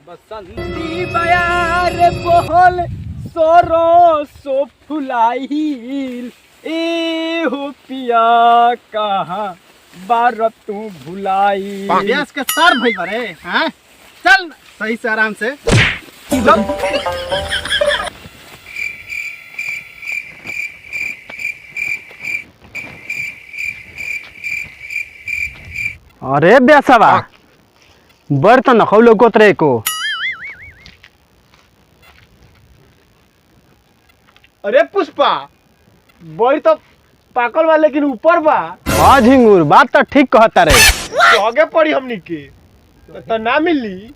बसंती बयार बोल सोरो सो फुलाइल ए हो पिया कहाँ बार तू भुलाई। व्यास के सर भइल बारे हैं। चल सही से आराम से चल। अरे ब्यासवा बर्तन खौलो गोत्रे को। अरे पुष्पा बड़ी तो पाकल बा लेकिन ऊपर बा। हाँ झिंगुर बात तो ठीक कहता रे। आगे पड़ी हमनी के तो ना मिली।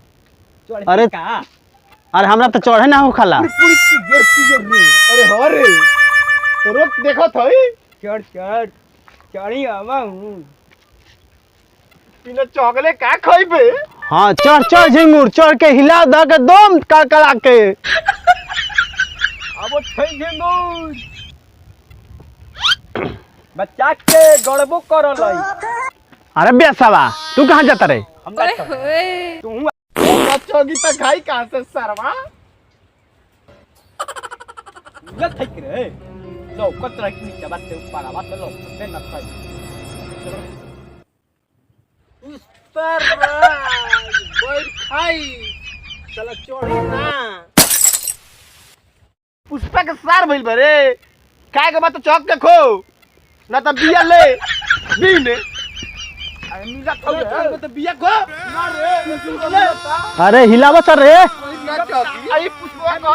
अरे अरे हमरा तो चढ़े ना हो खाला। अरे हो रे तो रोक देखो थई चढ़ चढ़ी आवा हूँ बिना चौगले का खइबे। हाँ चढ़ चढ़ झिंगुर चढ़ के हिला द के दम कड़कड़ा के। अब थई झिंगुर बच्चा के गड़बो करल। अरे ब्यासवा तू कहाँ जाता रे? हम तू बच्चोगी तो खाई कहां से सरवा। लग थई रे लो कतरा की नीचे बात से ऊपर आवाज लो से न खाई उस पर बैठ खाई चला चढ़ी ना। पुष्पा के सार भइल बरे काय के बात चौक के खो ना त बिया ले बीने। अरे नीला खो तो बिया खो ना रे। अरे हिलावा सर रे। ना चौकी आई पुष्पा को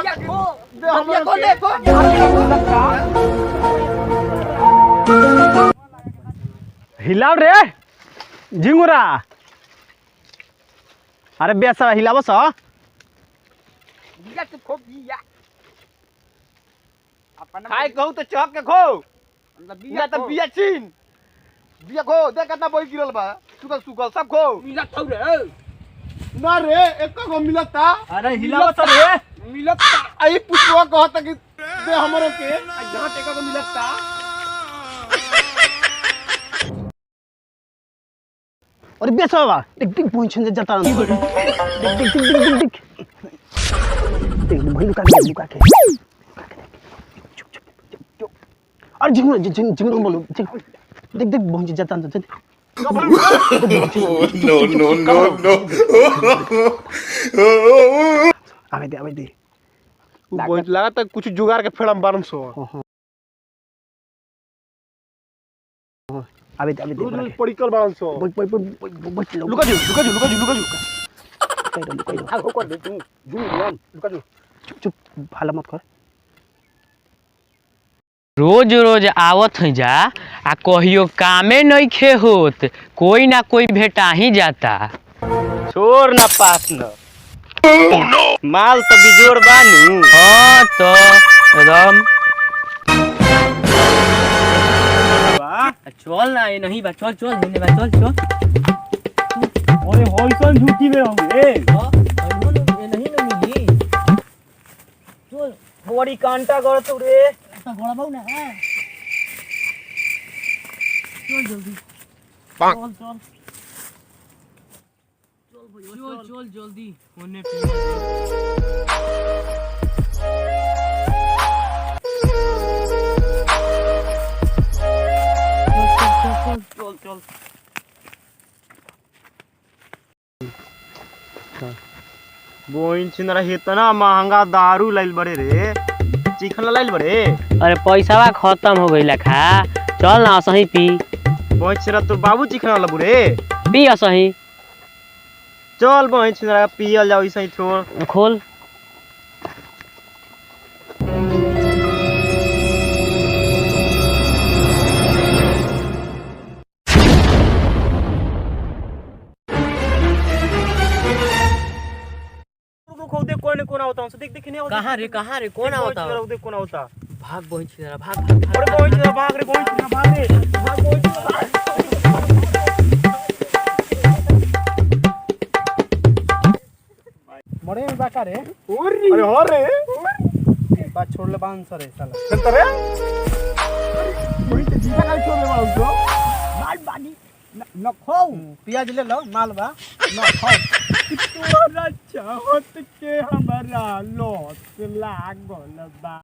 दे हम को देखो। हिलाव रे झिंगुरा। अरे ब्यासवा हिलावा सा। बिया के खो बिया अपन खाए कहू तो चौक के खो बिया ना त बिया छीन। बिया खो देख कितना बोई गिरल बा सुकल सुकल सब खो। मिला थौ रे ना रे एक को मिलता। अरे हिलावा सर रे मिलता आई पुष्पा कहता कि दे हमरो के जहां टेका को मिलता। अरे ब्यासवा टिक टिक पहुंच जाता रह। टिक टिक टिक टिक टिक टिक भाई लुका के अरे झिंगुर बोलो देख देख पहुंच जाता है। नो आवे दे बहुत लगा था कुछ जुगाड़ के फेड़म बारम सो। आवे दे रोज पड़िकल बारम सो। लुका जो आगो कर दे तू लुका जो चुप भाला मत कर। रोज रोज आवत है जा आ कहियो कामे नहीं खे होत कोई ना कोई भेटा ही जाता। छोड़ ना पास न माल तो बिजोड़ बानू। हाँ तो एकदम चल ना ये नहीं बा चल चल होने बा चल चल। ओए होइसन झूठी में होंगे ये नहीं ना मिली चल बड़ी कांटा गड़ तो रे ऐसा गोड़ा बहु ना है चल जल्दी चल चल चल जल्दी होने पे चल बोइन छिनरा इतना महंगा दारू लाइल बड़े रे चिखला लाइल बड़े। अरे पैसावा खत्म हो गइला खा चल ना सही पी बोइन छिनरा तो बाबू चिखला लबू रे। पी असही चल बोइन छिनरा पियल जाओ इसे छोड़ खोल। कौन होता हूं देख देख नहीं कहाँ रे कौन आवता देख कौन होता। भाग बोही छिरा भाग भाग अरे बोइन छिनरा भाग रे बोइन छिनरा भाग रे भाग बोइन छिनरा बड़े बाका रे। अरे हो रे बात छोड़ ले बांध सरे साला चलता रे कोई तो जीवा का छोड़ ले बाबू को माल बानी न खो पियाज ले लो माल बा न खो। चाहत के हमरा लत लागल बा।